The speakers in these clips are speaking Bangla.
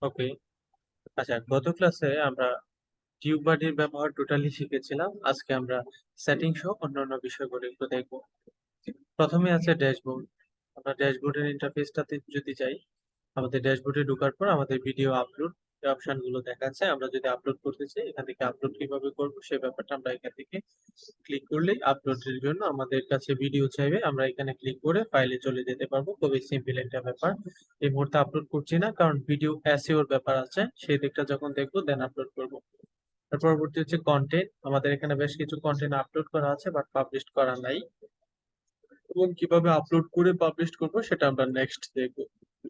ওকে। আচ্ছা, গত ক্লাসে আমরা টিউব বাডির ব্যবহার টোটালি শিখেছিলাম। আজকে আমরা সেটিং সহ অন্যান্য বিষয়গুলো একটু দেখবো। প্রথমে আছে ড্যাশবোর্ড। আমরা ড্যাশবোর্ডের ইন্টারফেসটাতে যদি যাই, আমাদের ড্যাশবোর্ডে ঢোকার পর আমাদের ভিডিও আপলোড এই অপশন গুলো দেখাচ্ছে। আমরা যদি আপলোড করতে চাই, এখান থেকে আপলোড কিভাবে করবো সেই ব্যাপারটা আমরা এখান থেকে ক্লিক করলেই আপলোডের জন্য আমাদের কাছে ভিডিও চাইবে, আমরা এখানে ক্লিক করে ফাইলে চলে যেতে পারবো। খুবই সিম্পল একটা ব্যাপার। এই মুহূর্তে আপলোড করছি না, কারণ ভিডিও এসইওর ব্যাপার আছে, সেই দিকটা যখন দেখবো দেন আপলোড করবো। তার পরবর্তী হচ্ছে কন্টেন্ট। আমাদের এখানে বেশ কিছু কন্টেন্ট আপলোড করা আছে বাট পাবলিশ করা নাই, এবং কিভাবে আপলোড করে পাবলিশ করবো সেটা আমরা নেক্সট দেখবো।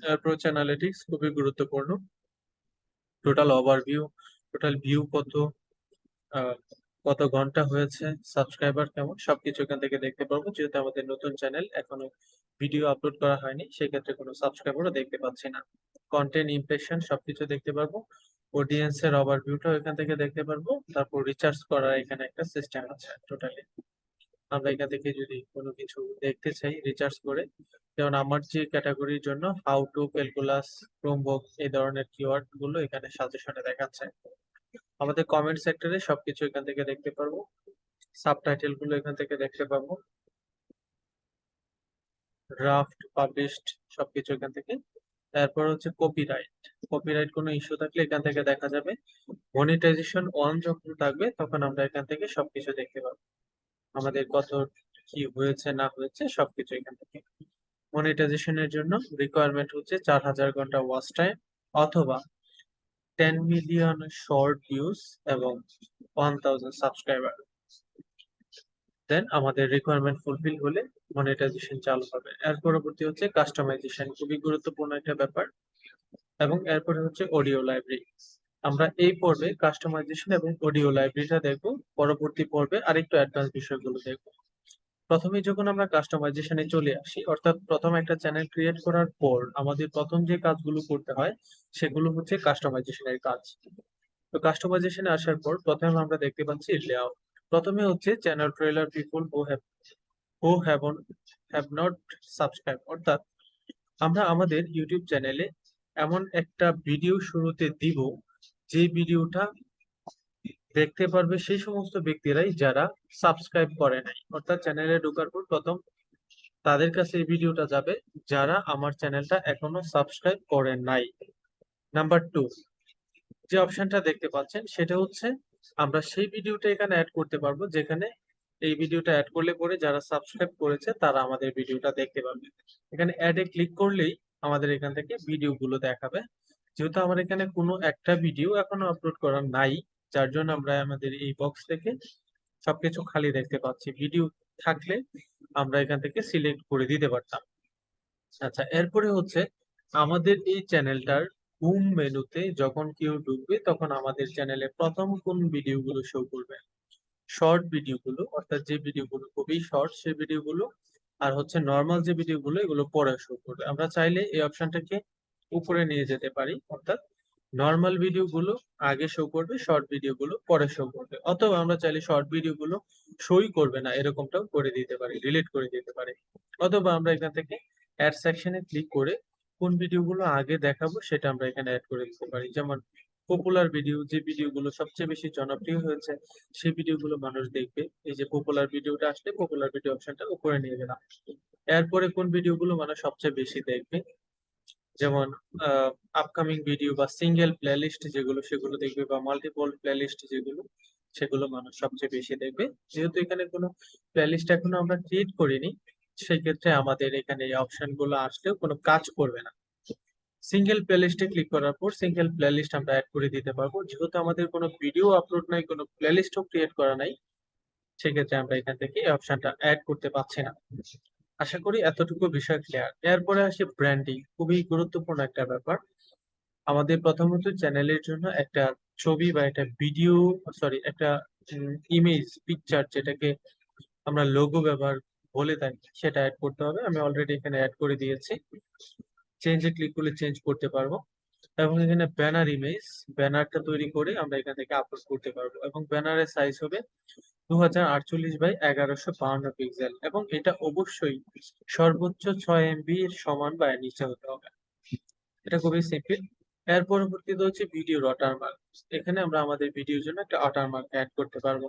তারপর হচ্ছে অ্যানালিটিক্স, খুবই গুরুত্বপূর্ণ। টোটাল ওভারভিউ, টোটাল ভিউ কত, আহ, কত ঘন্টা হয়েছে, সাবস্ক্রাইবার কেমন, সবকিছু এখান থেকে দেখতে পারবো। যেহেতু আমাদের নতুন চ্যানেল, এখনো ভিডিও আপলোড করা হয়নি, সেক্ষেত্রে কোনো সাবস্ক্রাইবারও দেখতে পাচ্ছি না। কন্টেন্ট ইমপ্রেশন সবকিছু দেখতে পারবো। অডিয়েন্সের ওভারভিউটাও এখান থেকে দেখতে পারবো। তারপর রিচার্জ করার এখানে একটা সিস্টেম আছে টোটালি। আমরা এখান থেকে যদি কোনো কিছু দেখতে চাই রিচার্জ করে, যেমন আমার যে ক্যাটাগরির জন্য হাউ টু ক্যালকুলাস, ক্রোমবুক, এই ধরনের কিওয়ার্ড গুলো এখানে সাজেশনে দেখাচ্ছে। আমাদের কমেন্ট সেক্টরে সবকিছু এখান থেকে দেখতে পারবো। সাবটাইটেল গুলো এখান থেকে দেখতে পাবো। ড্রাফট, পাবলিশড, সবকিছু এখান থেকে। তারপর হচ্ছে কপিরাইট। কপিরাইট কোনো ইস্যু থাকলে এখান থেকে দেখা যাবে। মনিটাইজেশন অন যখন থাকবে তখন আমরা এখান থেকে সবকিছু দেখতে পাবো। আমাদের কত কি হয়েছে না হয়েছে সবকিছু এখান থেকে। মনিটাইজেশনের জন্য রিকোয়ারমেন্ট হচ্ছে 4000 ঘন্টা ওয়াচ টাইম, অথবা 10 মিলিয়ন শর্ট ভিউজ, এবং 1000 সাবস্ক্রাইবার। দেন আমাদের রিকোয়ারমেন্ট ফুলফিল হলে মনিটাইজেশন চালু হবে। এর পরবর্তী হচ্ছে কাস্টমাইজেশন, খুবই গুরুত্বপূর্ণ একটা ব্যাপার। এবং এরপরে হচ্ছে অডিও লাইব্রেরি। আমরা এই পর্বে কাস্টমাইজেশন এবং অডিও লাইব্রেরিটা দেখবো। পরবর্তী পর্বে আরেকটু অ্যাডভান্স বিষয়গুলো দেখবো। প্রথমে যখন আমরা কাস্টমাইজেশনে চলে আসি, অর্থাৎ প্রথম একটা চ্যানেল ক্রিয়েট করার পর আমাদের প্রথম যে কাজগুলো করতে হয় সেগুলো হচ্ছে কাস্টমাইজেশনের কাজ। তো কাস্টমাইজেশনে আসার পর প্রথমে আমরা দেখতে পাচ্ছি লেআউট। প্রথমে হচ্ছে channel trailer people who have not subscribe, অর্থাৎ আমরা আমাদের ইউটিউব চ্যানেলে এমন একটা ভিডিও শুরুতে দিব, যে ভিডিওটা দেখতে পারবে সেই সমস্ত ব্যক্তিরাই যারা সাবস্ক্রাইব করে নাই। অর্থাৎ চ্যানেলে ঢোকার পর প্রথম তাদের কাছে এই ভিডিওটা যাবে যারা আমার চ্যানেলটা এখনো সাবস্ক্রাইব করে নাই। নাম্বার টু, যে অপশনটা দেখতে পাচ্ছেন সেটা হচ্ছে আমরা সেই ভিডিওটা এখানে অ্যাড করতে পারবো, যেখানে এই ভিডিওটা অ্যাড করলে পরে যারা সাবস্ক্রাইব করেছে তারা আমাদের ভিডিওটা দেখতে পারবে। এখানে অ্যাডে ক্লিক করলেই আমাদের এখান থেকে ভিডিও গুলো দেখাবে। যেহেতু আমার এখানে কোনো একটা ভিডিও এখনো আপলোড করা নাই, যার জন্য আমরা আমাদের এই বক্স থেকে সবকিছু খালি দেখতে পাচ্ছি। ভিডিও থাকলে আমরা এখান থেকে সিলেক্ট করে দিতে পারতাম। আচ্ছা, এরপরে হচ্ছে আমাদের এই চ্যানেলটার হোম মেনুতে যখন কেউ ঢুকবে তখন আমাদের চ্যানেলে প্রথম কোন ভিডিওগুলো শো করবে। শর্ট ভিডিওগুলো, অর্থাৎ যে ভিডিওগুলো খুবই শর্ট সেই ভিডিওগুলো, আর হচ্ছে নর্মাল যে ভিডিওগুলো এগুলো পরে শো করবে। আমরা চাইলে এই অপশনটাকে উপরে নিয়ে যেতে পারি, অর্থাৎ নর্মাল ভিডিওগুলো আগে শো করবে, শর্ট ভিডিওগুলো পরে শো করবে। অথবা আমরা চাইলে শর্ট ভিডিওগুলো শোই করবে না এরকমটাও করে দিতে পারি, ডিলিট করে দিতে পারি। অথবা আমরা এখান থেকে অ্যাড সেকশনে ক্লিক করে কোন ভিডিওগুলো আগে দেখাবো সেটা আমরা এখানে অ্যাড করে দিতে পারি। যেমন পপুলার ভিডিও, যে ভিডিওগুলো সবচেয়ে বেশি জনপ্রিয় হয়েছে সেই ভিডিওগুলো মানুষ দেখবে। এই যে পপুলার ভিডিওটা আসলে পপুলার ভিডিও অপশনটা উপরে নিয়ে গেলাম। এরপরে কোন ভিডিওগুলো মানুষ সবচেয়ে বেশি দেখবে, যেমন আপকামিং ভিডিও বা সিঙ্গেল প্লেলিস্ট যেগুলো সেগুলো দেখবে, বা মাল্টিপল প্লেলিস্ট যেগুলো সেগুলো মানুষ সবচেয়ে বেশি দেখবে। যেহেতু এখানে কোনো প্লেলিস্ট এখনো আমরা ক্রিয়েট করিনি, সেই ক্ষেত্রে আমাদের এখানে এই অপশন গুলো আসলেও কোনো কাজ করবে না। সিঙ্গেল প্লেলিস্টে ক্লিক করার পর সিঙ্গেল প্লেলিস্ট আমরা অ্যাড করে দিতে পারবো। যেহেতু আমাদের কোনো ভিডিও আপলোড নাই, কোনো প্লেলিস্টও ক্রিয়েট করা নাই, সেক্ষেত্রে আমরা এখান থেকে এই অপশনটা অ্যাড করতে পারছি না। আশা করি এতটুকু বিষয় ক্লিয়ার। এরপরে আসে ব্র্যান্ডিং, খুবই গুরুত্বপূর্ণ একটা ব্যাপার। আমাদের প্রথমত চ্যানেলের জন্য একটা ছবি বা একটা ভিডিও, সরি একটা ইমেজ, পিকচার, যেটাকে আমরা লোগো ব্যবহার বলে থাকি, সেটা অ্যাড করতে হবে। আমি অলরেডি এখানে অ্যাড করে দিয়েছি। চেঞ্জে ক্লিক করলে চেঞ্জ করতে পারবো। এবং এখানে ব্যানার ইমেজ, ব্যানারটা তৈরি করে আমরা এখান থেকে আপলোড করতে পারবো। এবং ব্যানারের সাইজ হবে 2048 বাই 1152 পিক্সেল, এবং এটা অবশ্যই সর্বোচ্চ 6 MB এর সমান বা এর নিচে হতে হবে। এটা খুবই সিম্পল। এর পরবর্তীতে হচ্ছে ভিডিও ওয়াটারমার্ক। এখানে আমরা আমাদের ভিডিওর জন্য একটা ওয়াটারমার্ক অ্যাড করতে পারবো।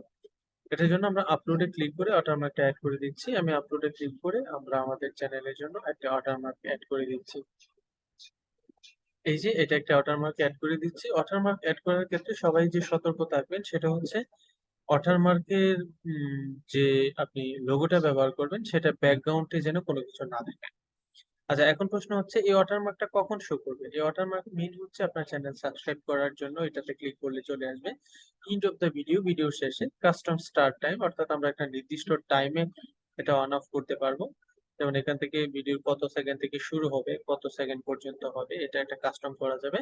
এটার জন্য আমরা আপলোডে ক্লিক করে ওয়াটারমার্কটা অ্যাড করে দিচ্ছি। আমি আপলোডে ক্লিক করে আমরা আমাদের চ্যানেলের জন্য একটা ওয়াটারমার্ক অ্যাড করে দিচ্ছি। এই যে এটা একটা ওয়াটারমার্ক অ্যাড করে দিচ্ছি। ওয়াটারমার্ক অ্যাড করার ক্ষেত্রে সবাই যে সতর্ক থাকবেন সেটা হচ্ছে ওয়াটারমার্কের যে আপনি লোগোটা ব্যবহার করবেন সেটা ব্যাকগ্রাউন্ডে যেন কোনো কিছু না থাকে। আচ্ছা, এখন প্রশ্ন হচ্ছে এই ওয়াটারমার্কটা কখন শো করবে? এই ওয়াটারমার্ক মেইন হচ্ছে আপনার চ্যানেল সাবস্ক্রাইব করার জন্য এটাতে ক্লিক করলে চলে আসবে। এন্ড অফ দ্য ভিডিও শেষে কাস্টম স্টার্ট টাইম, অর্থাৎ আমরা একটা নির্দিষ্ট টাইমে এটা অন অফ করতে পারবো। যেমন এখান থেকে ভিডিওর কত সেকেন্ড থেকে শুরু হবে, কত সেকেন্ড পর্যন্ত হবে, এটা একটা কাস্টম করা যাবে।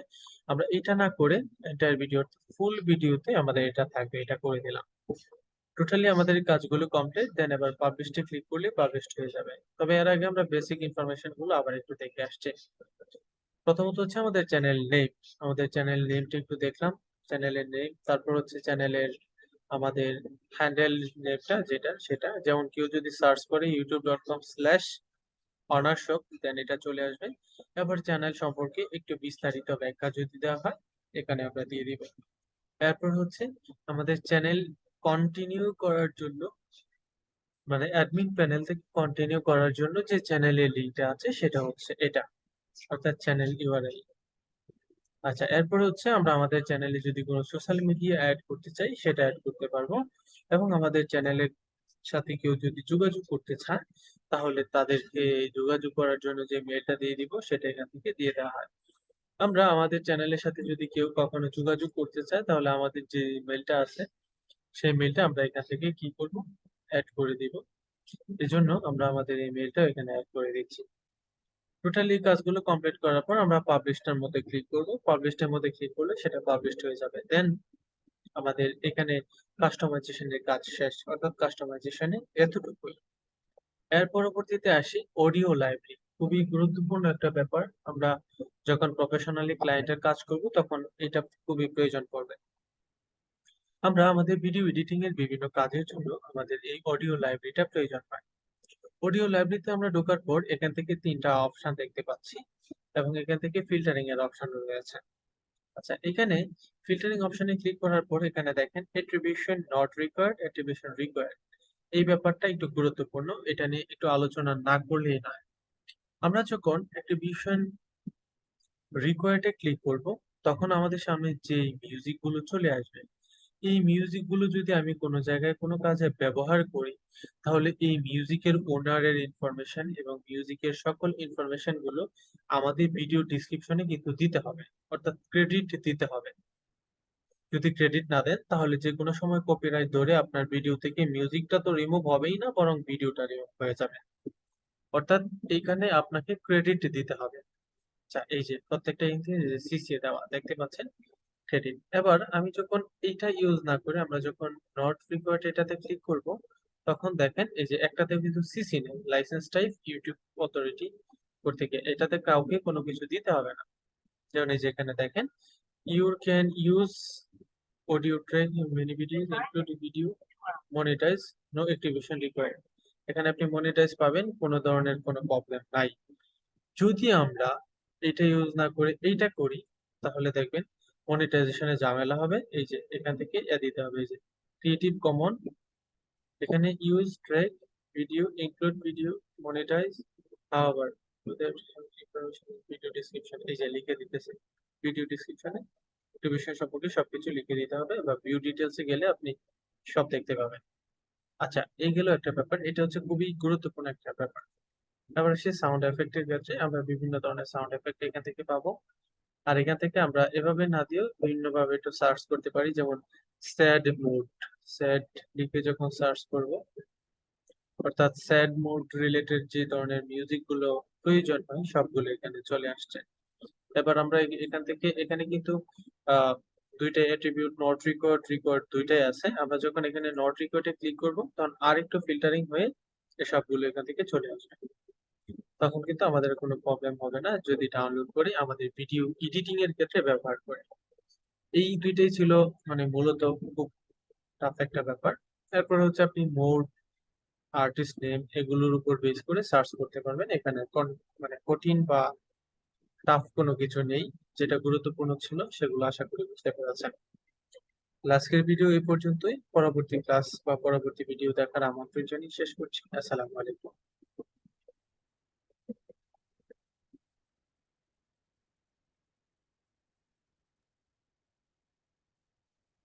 আমরা এটা না করে এন্টায়ার ভিডিওর ফুল ভিডিওতে আমাদের এটা থাকবে, এটা করে দিলাম। টোটালি আমাদের এই কাজগুলো কমপ্লিট, দেন এবার পাবলিশে ক্লিক করলে পাবলিশড হয়ে যাবে। তবে এর আগে আমরা বেসিক ইনফরমেশন গুলো আবার একটু দেখে আসছি। প্রথমত হচ্ছে আমাদের চ্যানেল নেম। আমাদের চ্যানেল নেমটা একটু দেখলাম, চ্যানেলের নেম। তারপর হচ্ছে চ্যানেলের আমাদের হ্যান্ডেল নেমটা যেটা সেটা, যেমন কেউ যদি সার্চ করে youtube.com/অনার্সক দেন এটা চলে আসবে। এবার চ্যানেল সম্পর্কে একটু বিস্তারিত ব্যাখ্যা যদি দেওয়া হয় এখানে আমরা দিয়ে দিব। এরপর হচ্ছে আমাদের চ্যানেল কন্টিনিউ করার জন্য, মানে অ্যাডমিন প্যানেল থেকে কন্টিনিউ করার জন্য যে চ্যানেলের লিঙ্কটা আছে সেটা হচ্ছে এটা, অর্থাৎ চ্যানেল ইউআরএল। আচ্ছা, এরপর হচ্ছে আমরা আমাদের চ্যানেলে যদি কোনো সোশ্যাল মিডিয়া অ্যাড করতে চাই সেটা অ্যাড করতে পারবো, এবং আমাদের চ্যানেলের সাথে কেউ যদি যোগাযোগ করতে চায় তাহলে তাদেরকে যোগাযোগ করার জন্য যে মেলটা দিয়ে দিব সেটা এখান থেকে দিয়ে দেওয়া হয়। আমরা আমাদের চ্যানেলের সাথে যদি কেউ কখনো যোগাযোগ করতে চায় তাহলে আমাদের যে মেলটা আছে সেই মেলটা আমরা এখান থেকে কি করব, অ্যাড করে দিব। এই জন্য আমরা আমাদের এই মেলটা এখানে অ্যাড করে দিচ্ছি। টোটালি কাজগুলো কমপ্লিট করার পর আমরা পাবলিশটার মধ্যে ক্লিক করব। পাবলিশটার মধ্যে ক্লিক করলে সেটা পাবলিশড হয়ে যাবে। দেন আমাদের এখানে কাস্টমাইজেশনের কাজ শেষ, অর্থাৎ কাস্টমাইজেশনে এতটুকুই। এর পরবর্তীতে আসি অডিও লাইব্রেরি। খুবই গুরুত্বপূর্ণ একটা ব্যাপার। আমরা যখন প্রফেশনালি ক্লায়েন্টের কাজ করব তখন এটা খুবই প্রয়োজন পড়বে। আমরা আমাদের ভিডিও এডিটিং এর বিভিন্ন কাজের জন্য আমাদের এই অডিও লাইব্রেরিটা প্রয়োজন হয়। অডিও লাইব্রেরিতে আমরা ঢোকার পর এখান থেকে তিনটা অপশন দেখতে পাচ্ছি, এবং এখান থেকে ফিল্টারিং এর অপশন রয়েছে। আচ্ছা, এখানে ফিল্টারিং অপশনে ক্লিক করার পর এখানে দেখেন attribution not required, attribution required. এই ব্যাপারটা একটু গুরুত্বপূর্ণ, এটা নিয়ে একটু আলোচনা না করলেই নয়। আমরা যখন অ্যাট্রিবিউশন রিকোয়ার্ডে ক্লিক করব তখন আমাদের সামনে যে মিউজিক গুলো চলে আসবে, এই মিউজিক গুলো যদি আমি কোনো জায়গায় কোনো কাজে ব্যবহার করি তাহলে এই মিউজিকের ওনারের ইনফরমেশন এবং মিউজিকের সকল ইনফরমেশন গুলো আমাদের ভিডিও ডিসক্রিপশনে কিন্তু দিতে হবে, অর্থাৎ ক্রেডিট দিতে হবে। যদি ক্রেডিট না দেন তাহলে যে কোনো সময় কপিরাইট ধরে আপনার ভিডিও থেকে মিউজিকটা তো রিমুভ হবেই না, বরং ভিডিওটা রিমুভ হয়ে যাবে। অর্থাৎ এইখানে আপনাকে ক্রেডিট দিতে হবে। আচ্ছা, এই যে প্রত্যেকটা সিসি দেওয়া দেখতে পাচ্ছেন, ক্রেডিট। এবার আমি যখন এইটা ইউজ না করে আমরা যখন নট রিকোয়ার্ড এটাতে ক্লিক করব তখন দেখেন এই যে একটাতে কিন্তু সিসি নেই, লাইসেন্স টাইপ ইউটিউব অথরিটি কর্তৃক, এটাতে কাউকে কোনো কিছু দিতে হবে না। যেমন এই যে এখানে দেখেন you can use audio track many video include video monetize, no activation required. এখানে আপনি মনিটাইজ পাবেন, কোনো ধরনের কোনো প্রবলেম নাই। যদি আমরা এটা ইউজ না করে এইটা করি তাহলে দেখবেন মনিটাইজেশনে ঝামেলা হবে। এই যে এখান থেকে দিতে হবে, এই যে ক্রিয়েটিভ কমন, এখানে use track video include video monetize হাওয়ার ভিডিও ডিসক্রিপশন, এই যে লিখে দিতেছে ভিডিও ডিসক্রিপশনে একটু বিষয় সম্পর্কে সবকিছু লিখে দিতে হবে, বা ভিউ ডিটেলসে গেলে আপনি সব দেখতে পাবেন। আচ্ছা, এই গেল একটা ব্যাপার, এটা হচ্ছে খুবই গুরুত্বপূর্ণ একটা ব্যাপার। আবার সে সাউন্ড এফেক্টের ক্ষেত্রে আমরা বিভিন্ন ধরনের সাউন্ড এফেক্ট এখান থেকে পাবো। আর এখান থেকে আমরা এভাবে না দিয়েও বিভিন্ন ভাবে একটু সার্চ করতে পারি, যেমন স্যাড মুড, স্যাড লিখে যখন সার্চ করব, অর্থাৎ স্যাড মুড রিলেটেড যে ধরনের মিউজিক গুলো প্রয়োজন হয় সবগুলো এখানে চলে আসছে। এবার আমরা এখান থেকে এখানে কিন্তু আহ দুইটা অ্যাট্রিবিউট নট রিকোয়ার্ড রিকোয়ার্ড দুইটাই আছে। আমরা যখন এখানে নট রিকোয়ার্ডে ক্লিক করব তখন আর একটু ফিল্টারিং হয়ে এসবগুলো এখান থেকে চলে আসবে। তখন কিন্তু আমাদের কোনো প্রবলেম হবে না যদি ডাউনলোড করি আমাদের ভিডিও এডিটিং এর ক্ষেত্রে ব্যবহার করি। এই দুইটাই ছিল মানে মূলত খুব টাফ একটা ব্যাপার। তারপর হচ্ছে আপনি মোড, আর্টিস্ট নেম এগুলোর উপর বেস করে সার্চ করতে পারবেন। এখানে মানে কঠিন বা টাফ কোনো কিছু নেই। যেটা গুরুত্বপূর্ণ ছিল সেগুলো আশা করি বুঝতে পেরেছেন। আজকের ভিডিও এই পর্যন্তই। পরবর্তী ক্লাস বা পরবর্তী ভিডিও দেখার আমন্ত্রণ জানিয়ে শেষ করছি। আসসালামু আলাইকুম।